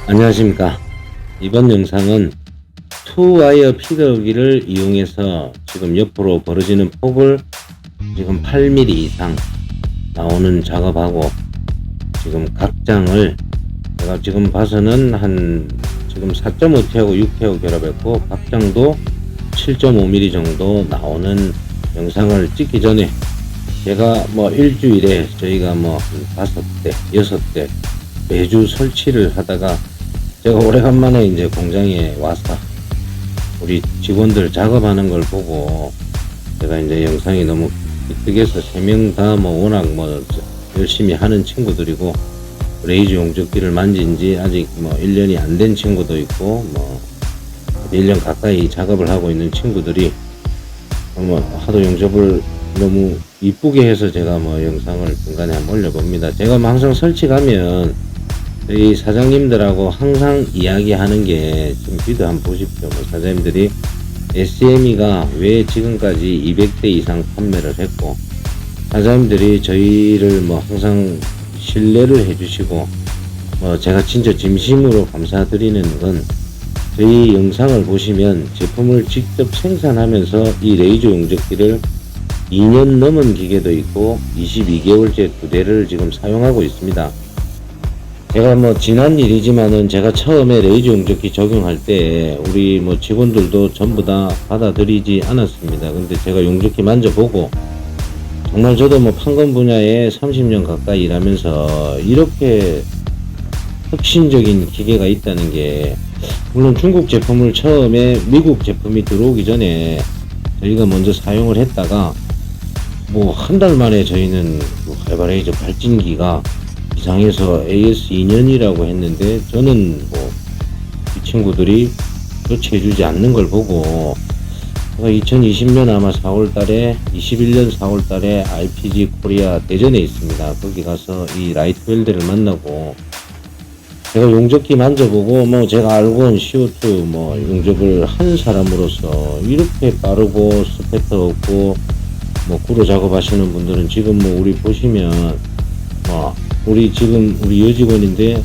안녕하십니까. 이번 영상은 투와이어 피더기를 이용해서 지금 옆으로 벌어지는 폭을 지금 8mm 이상 나오는 작업하고, 지금 각장을 제가 지금 봐서는 지금 4.5T하고 6T하고 결합했고, 각장도 7.5mm 정도 나오는 영상을 찍기 전에 제가 일주일에 저희가 한 5대 6대 매주 설치를 하다가, 제가 오래간만에 이제 공장에 와서 우리 직원들 작업하는 걸 보고 제가 이제 영상이 너무 기특해서 3명 다 워낙 열심히 하는 친구들이고, 레이저 용접기를 만진 지 아직 1년이 안 된 친구도 있고 1년 가까이 작업을 하고 있는 친구들이 하도 용접을 너무 이쁘게 해서 제가 영상을 중간에 한번 올려봅니다. 제가 항상 설치 가면 저희 사장님들하고 항상 이야기하는 게, 지금 비디오 한번 보십시오. 사장님들이 SME가 왜 지금까지 200대 이상 판매를 했고, 사장님들이 저희를 항상 신뢰를 해주시고, 제가 진짜 진심으로 감사드리는 건, 저희 영상을 보시면 제품을 직접 생산하면서 이 레이저 용접기를 2년 넘은 기계도 있고 22개월째 2대를 지금 사용하고 있습니다. 제가 지난 일이지만은, 제가 처음에 레이저 용접기 적용할 때 우리 직원들도 전부 다 받아들이지 않았습니다. 근데 제가 용접기 만져보고, 정말 저도 판검 분야에 30년 가까이 일하면서 이렇게 혁신적인 기계가 있다는 게, 물론 중국 제품을 처음에 미국 제품이 들어오기 전에 저희가 먼저 사용을 했다가 한 달 만에 저희는 알바레이저 발진기가 이상해서 AS 2년이라고 했는데, 저는 이 친구들이 교체해주지 않는 걸 보고, 제가 2020년 아마 4월달에 21년 4월달에 IPG 코리아 대전에 있습니다. 거기 가서 이 라이트 웰드를 만나고, 제가 용접기 만져보고 제가 알고 온 CO2 용접을 한 사람으로서 이렇게 빠르고 스펙터 없고 구로 작업하시는 분들은 지금 우리 보시면 우리 지금 우리 여직원인데,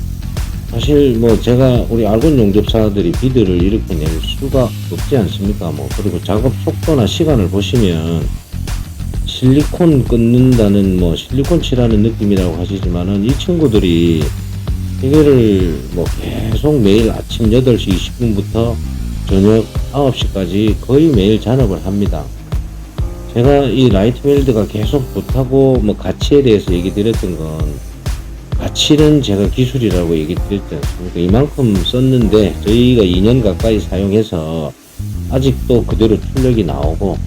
사실 제가 우리 알곤 용접사들이 비드를 이렇게 낼 수가 없지 않습니까? 그리고 작업 속도나 시간을 보시면 실리콘 끊는다는 실리콘 칠하는 느낌이라고 하시지만은, 이 친구들이 이거를 계속 매일 아침 8시 20분부터 저녁 9시까지 거의 매일 잔업을 합니다. 제가 이 라이트 웰드가 계속 좋다고 가치에 대해서 얘기 드렸던 건, 가치는 제가 기술이라고 얘기 드렸지 않습니까? 이만큼 썼는데 저희가 2년 가까이 사용해서 아직도 그대로 출력이 나오고,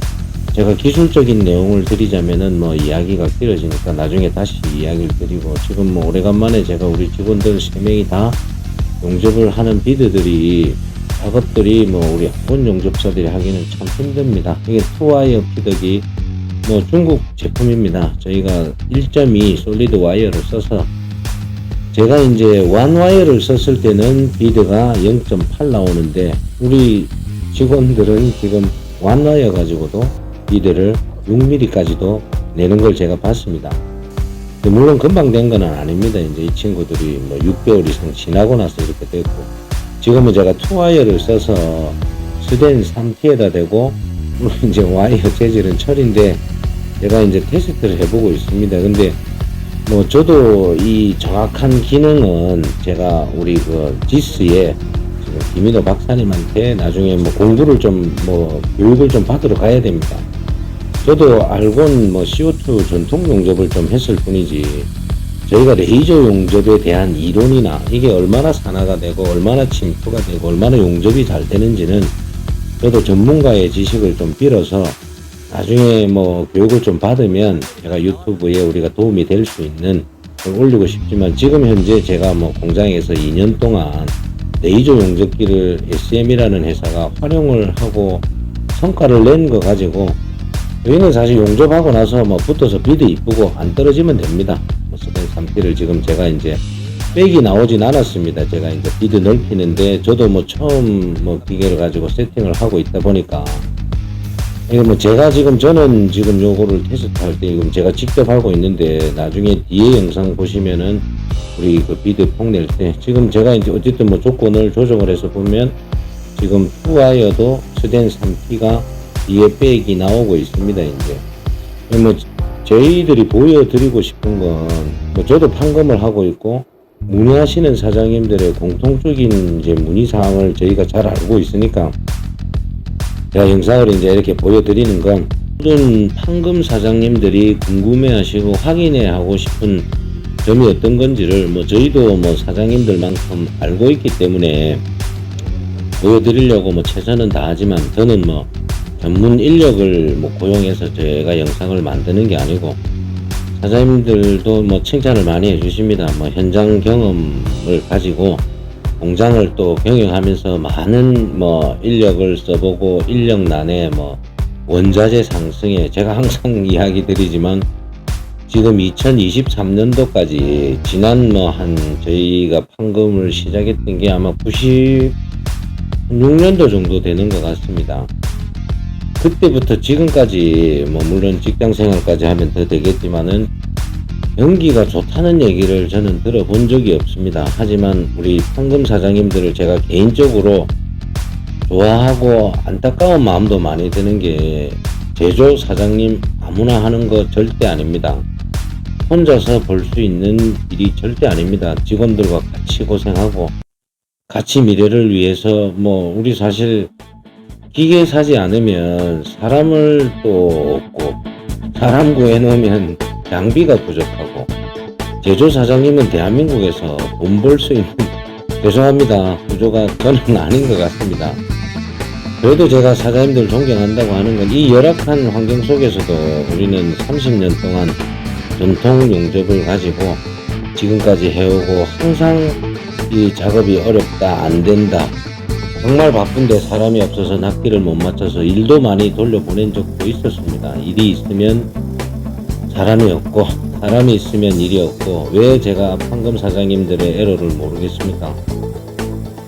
제가 기술적인 내용을 드리자면은 이야기가 길어지니까 나중에 다시 이야기를 드리고, 지금 오래간만에 제가 우리 직원들 3명이 다 용접을 하는 비드들이, 작업들이 우리 학원 용접사들이 하기는 참 힘듭니다. 이게 투와이어 피더기 중국 제품입니다. 저희가 1.2 솔리드 와이어를 써서, 제가 이제 완와이어를 썼을 때는 비드가 0.8 나오는데, 우리 직원들은 지금 완와이어 가지고도 비드를 6mm까지도 내는 걸 제가 봤습니다. 물론 금방 된 건 아닙니다. 이제 이 친구들이 6개월 이상 지나고 나서 이렇게 됐고, 지금은 제가 투와이어를 써서 스댄 3T에다 대고, 물론 이제 와이어 재질은 철인데 제가 이제 테스트를 해보고 있습니다. 근데 저도 이 정확한 기능은 제가 우리 지스에 지금 김인호 박사님한테 나중에 공부를 좀 교육을 좀 받으러 가야 됩니다. 저도 알곤 CO2 전통 용접을 좀 했을 뿐이지, 저희가 레이저 용접에 대한 이론이나 이게 얼마나 산화가 되고 얼마나 침투가 되고 얼마나 용접이 잘 되는지는 저도 전문가의 지식을 좀 빌어서 나중에 교육을 좀 받으면 제가 유튜브에 우리가 도움이 될 수 있는 걸 올리고 싶지만, 지금 현재 제가 공장에서 2년 동안 레이저 용접기를 SM이라는 회사가 활용을 하고 성과를 낸 거 가지고, 저희는 사실 용접하고 나서 붙어서 비드 이쁘고 안 떨어지면 됩니다. 스댄 3T를 지금 제가 이제 백이 나오진 않았습니다. 제가 이제 비드 넓히는데, 저도 처음 기계를 가지고 세팅을 하고 있다 보니까 이게 뭐 제가 저는 지금 요거를 테스트할 때 지금 제가 직접 하고 있는데 나중에 뒤에 영상 보시면은 우리 그 비드 폭낼 때 지금 제가 이제 어쨌든 뭐 조건을 조정을 해서 보면 지금 투와이어도 스댄 3T가 뒤에 백이 나오고 있습니다. 이제 뭐 저희들이 보여드리고 싶은 건 뭐 저도 판검을 하고 있고 문의하시는 사장님들의 공통적인 이제 문의 사항을 저희가 잘 알고 있으니까 제가 영상을 이제 이렇게 보여드리는 건 모든 판금 사장님들이 궁금해하시고 확인해 하고 싶은 점이 어떤 건지를 뭐 저희도 뭐 사장님들만큼 알고 있기 때문에 보여드리려고 뭐 최선은 다하지만 저는 뭐 전문 인력을 뭐 고용해서 제가 영상을 만드는 게 아니고 사장님들도 뭐 칭찬을 많이 해주십니다. 뭐 현장 경험을 가지고 공장을 또 경영하면서 많은 뭐 인력을 써보고 인력난에 뭐 원자재 상승에 제가 항상 이야기 드리지만 지금 2023년도까지 지난 뭐 한 저희가 판금을 시작했던 게 아마 96년도 정도 되는 것 같습니다. 그때부터 지금까지 뭐 물론 직장 생활까지 하면 더 되겠지만은 연기가 좋다는 얘기를 저는 들어본 적이 없습니다. 하지만 우리 판금 사장님들을 제가 개인적으로 좋아하고 안타까운 마음도 많이 드는 게 제조 사장님 아무나 하는 거 절대 아닙니다. 혼자서 벌 수 있는 일이 절대 아닙니다. 직원들과 같이 고생하고 같이 미래를 위해서 뭐 우리 사실 기계 사지 않으면 사람을 또 없고 사람 구해놓으면 장비가 부족하고 제조 사장님은 대한민국에서 돈 벌 수 있는 죄송합니다 구조가 저는 아닌 것 같습니다. 그래도 제가 사장님들 존경한다고 하는 건 이 열악한 환경 속에서도 우리는 30년 동안 전통 용접을 가지고 지금까지 해오고 항상 이 작업이 어렵다 안 된다 정말 바쁜데 사람이 없어서 낚기를 못 맞춰서 일도 많이 돌려보낸 적도 있었습니다. 일이 있으면 사람이 없고 사람이 있으면 일이 없고 왜 제가 판금 사장님들의 애로를 모르겠습니까?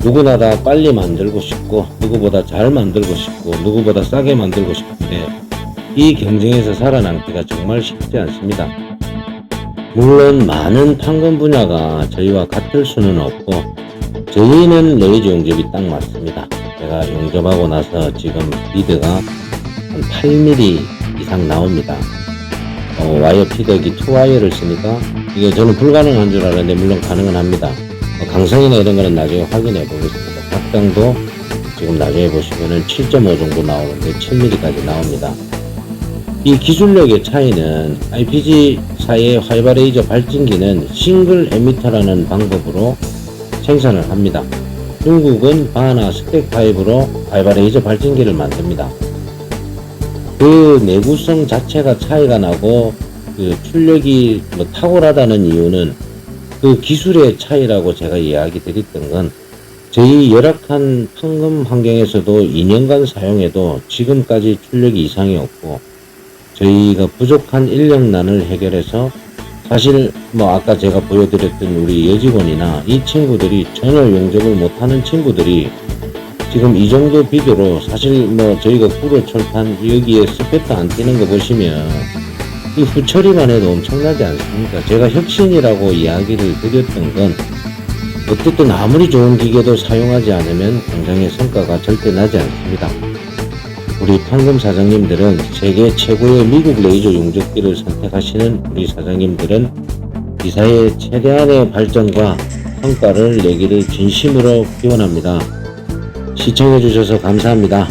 누구나 다 빨리 만들고 싶고 누구보다 잘 만들고 싶고 누구보다 싸게 만들고 싶은데 이 경쟁에서 살아남기가 정말 쉽지 않습니다. 물론 많은 판금 분야가 저희와 같을 수는 없고 저희는 레이저 용접이 딱 맞습니다. 제가 용접하고 나서 지금 비드가 한 8mm 이상 나옵니다. 와이어 피덕이 투와이어를 쓰니까 이게 저는 불가능한 줄 알았는데 물론 가능은 합니다. 강성이나 이런 거는 나중에 확인해 보겠습니다. 각장도 지금 나중에 보시면은 7.5 정도 나오는데 7mm까지 나옵니다. 이 기술력의 차이는 IPG사의 화이바레이저 발진기는 싱글 에미터라는 방법으로 생산을 합니다. 중국은 바나 스택 파이브로 화이바레이저 발진기를 만듭니다. 그 내구성 자체가 차이가 나고 그 출력이 뭐 탁월하다는 이유는 그 기술의 차이라고 제가 이야기 드렸던 건 저희 열악한 판금 환경에서도 2년간 사용해도 지금까지 출력이 이상이 없고 저희가 부족한 인력난을 해결해서 사실 뭐 아까 제가 보여드렸던 우리 여직원이나 이 친구들이 전혀 용접을 못하는 친구들이 지금 이 정도 비교로 사실 뭐 저희가 구로 철판 여기에 스페트 안 띄는 거 보시면 이 후처리만 해도 엄청나지 않습니까? 제가 혁신이라고 이야기를 드렸던 건 어쨌든 아무리 좋은 기계도 사용하지 않으면 공장의 성과가 절대 나지 않습니다. 우리 판금 사장님들은 세계 최고의 미국 레이저 용접기를 선택하시는 우리 사장님들은 기사의 최대한의 발전과 성과를 내기를 진심으로 기원합니다. 시청해주셔서 감사합니다.